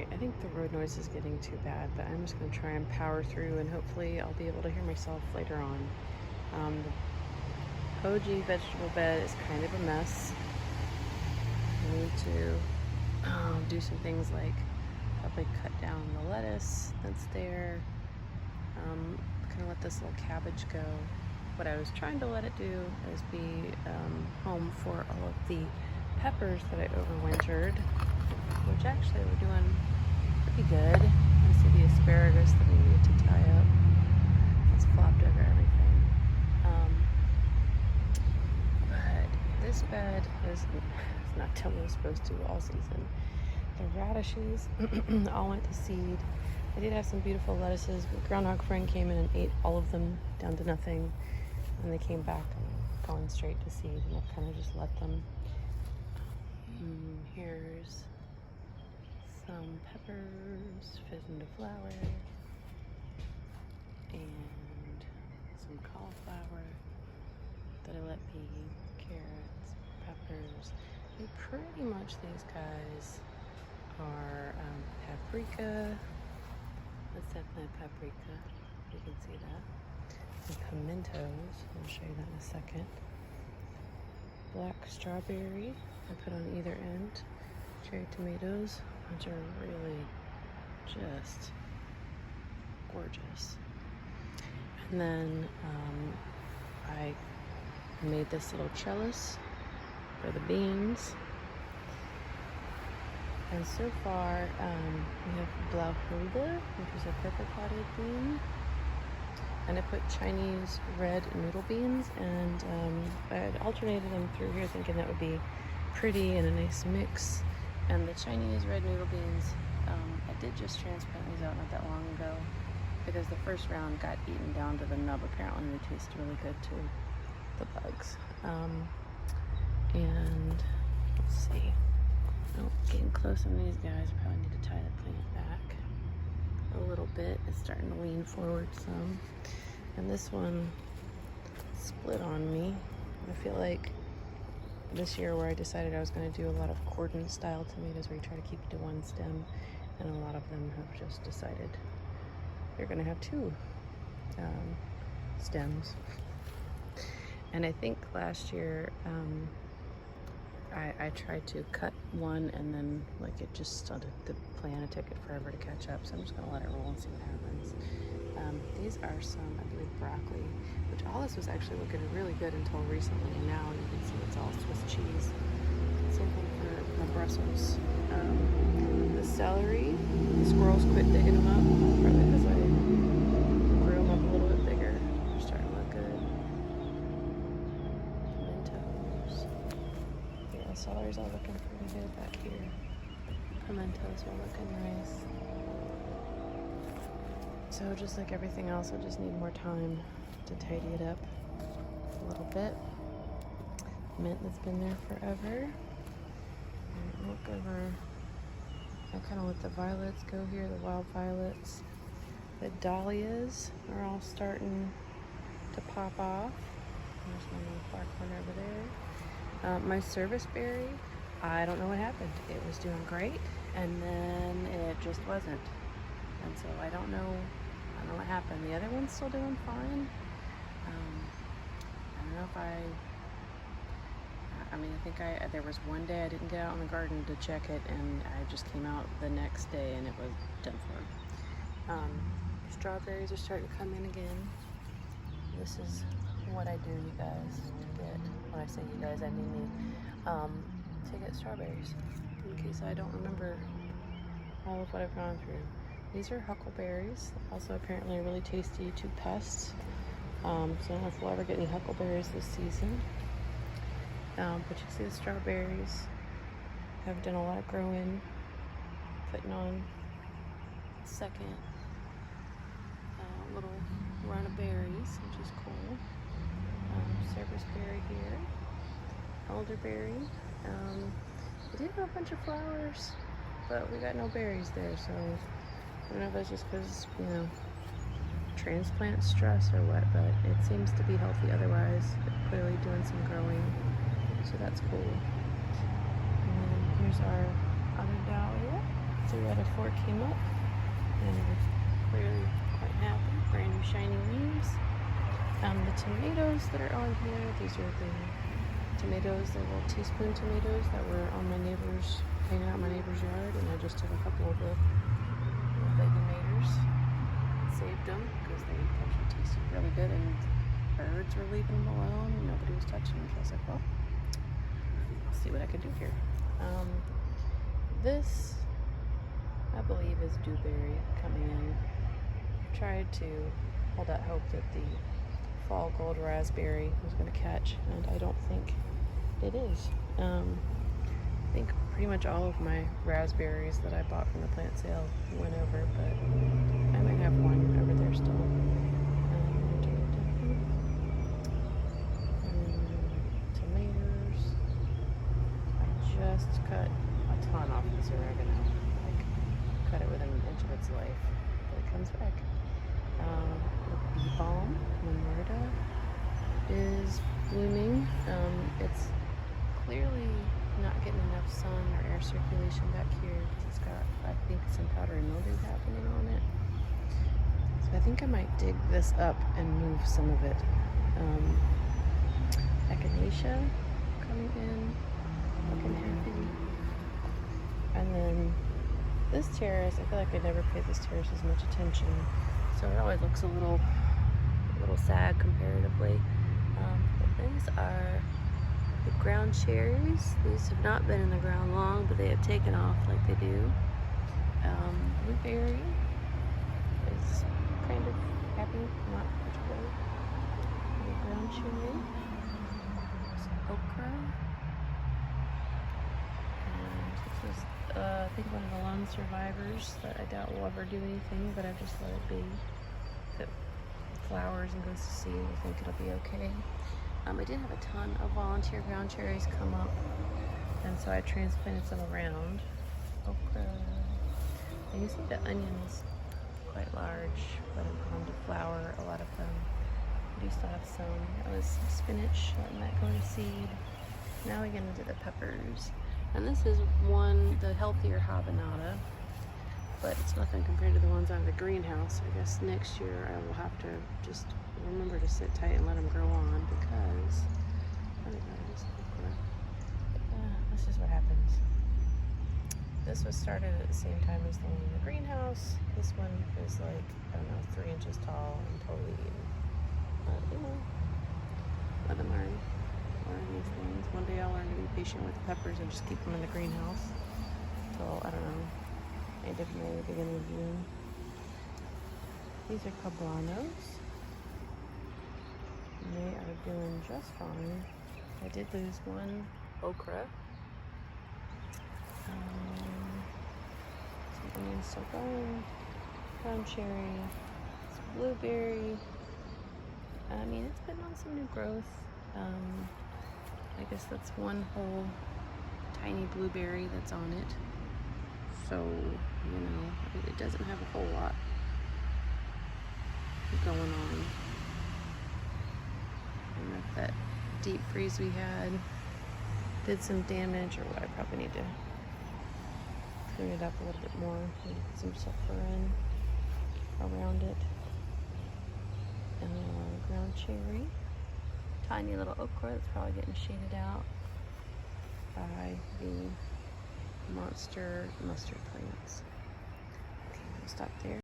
Alright, I think the road noise is getting too bad, but I'm just going to try and power through, and hopefully I'll be able to hear myself later on. The OG vegetable bed is kind of a mess. I need to do some things like probably cut down the lettuce that's there. Kind of let this little cabbage go. What I was trying to let it do is be home for all of the peppers that I overwintered, which actually we're doing pretty good. I see the asparagus that I needed to tie up. It's flopped over everything. But this bed is not till it was supposed to all season. The radishes all went to seed. I did have some beautiful lettuces, but groundhog friend came in and ate all of them down to nothing. And they came back and gone straight to seed, and I've kind of just let them. Here's some peppers, fizz into flower, and some cauliflower that I let be, carrots, peppers, and pretty much these guys are paprika. That's definitely paprika, you can see that. And pimentos, I'll show you that in a second. Black strawberry, I put on either end. Cherry tomatoes, which are really just gorgeous. And then I made this little trellis for the beans. And so far, we have Blauhilde, which is a purple potted bean. And I put Chinese red noodle beans, and I had alternated them through here thinking that would be pretty and a nice mix. And the Chinese red noodle beans, I did just transplant these out not that long ago because the first round got eaten down to the nub. Apparently they taste really good to the bugs. And let's see. Oh, getting close on these guys. I probably need to tie the plant back a little bit. It's starting to lean forward some. And this one split on me. I feel like this year where I decided I was going to do a lot of cordon style tomatoes where you try to keep it to one stem, and a lot of them have just decided they're going to have two stems. And I think last year I tried to cut one, and then like it just started, the plant, it took it forever to catch up, so I'm just going to let it roll and see what happens. These are some, I believe, broccoli, which all this was actually looking really good until recently, and now you can see it's all Swiss cheese. Same thing for my Brussels. The celery, the squirrels quit digging them up, probably because I grew them up a little bit bigger. They're starting to look good. Pimentos. Yeah, celery's all looking pretty good back here. Pimentos are looking nice. So just like everything else, I just need more time to tidy it up a little bit. Mint that's been there forever. And look over, I kind of let the violets go here, the wild violets. The dahlias are all starting to pop off. There's one in the far corner over there. My service berry, I don't know what happened. It was doing great, and then it just wasn't. And so I don't know what happened. The other one's still doing fine. I don't know if I think there was one day I didn't get out in the garden to check it, and I just came out the next day and it was done for. Strawberries are starting to come in again. This is what I do, you guys, to get, when I say you guys, I mean me, to get strawberries, in case I don't remember all of what I've gone through. These are huckleberries, also apparently really tasty to pests. So I don't know if we'll ever get any huckleberries this season. But you see the strawberries. I've done a lot of growing, putting on second little run of berries, which is cool. Service berry here, elderberry. We did have a bunch of flowers, but we got no berries there, so I don't know if that's just because, transplant stress or what, but it seems to be healthy otherwise. Clearly doing some growing, so that's cool. And then here's our other dahlia. So Loretta 4 came up and was clearly quite happy. Brand new shiny leaves. The tomatoes that are on here, these are the tomatoes, they're little teaspoon tomatoes that were on my neighbor's, hanging out in my neighbor's yard, and I just took a couple of the baby tomatoes, saved them because they actually tasted really good, and birds were leaving them alone and nobody was touching them, so I was like, well, I'll see what I can do here. This, I believe, is dewberry coming in. I tried to hold out hope that the fall gold raspberry was going to catch, and I don't think it is. I think pretty much all of my raspberries that I bought from the plant sale went over, but I might have one over there still. Tomatoes. I just cut a ton off this oregano. Like, cut it within an inch of its life, but it comes back. The bee balm, Monarda, is blooming. It's clearly not getting enough sun or air circulation back here because it's got, I think, some powdery mildew happening on it. So I think I might dig this up and move some of it. Echinacea coming in, looking happy. And then this terrace, I feel like I never paid this terrace as much attention, so it always looks a little sad comparatively. But these are the ground cherries. These have not been in the ground long, but they have taken off like they do. Blueberry is kind of happy, not particularly. The ground cherry. Some okra. And this is, I think, one of the lone survivors that I doubt will ever do anything, but I just let it be. If it flowers and goes to seed, I think it'll be okay. I did have a ton of volunteer ground cherries come up, and so I transplanted some around. Okra. And you see the onions, quite large, but have gone to flower, a lot of them. I do still have some. That was some spinach, letting that go to seed. Now we get into the peppers. And this is one, the healthier habanada, but it's nothing compared to the ones out of the greenhouse. I guess next year I will have to just remember to sit tight and let them grow on, because this is what happens. This was started at the same time as the one in the greenhouse. This one is like, I don't know, 3 inches tall and totally eaten. But, you know, let them learn these things. One day I'll learn to be patient with the peppers and just keep them in the greenhouse until, I don't know, end of May, beginning of June. These are poblanos. They are doing just fine. I did lose one okra. Some onions still going. Brown cherry. Some blueberry. I mean, it's been on some new growth. I guess that's one whole tiny blueberry that's on it. So, you know, it doesn't have a whole lot going on. I don't know if that deep freeze we had did some damage or what. I probably need to clean it up a little bit more. Maybe put some sulfur in around it. Ground cherry. Tiny little okra that's probably getting shaded out by the monster mustard plants. Okay, we'll stop there.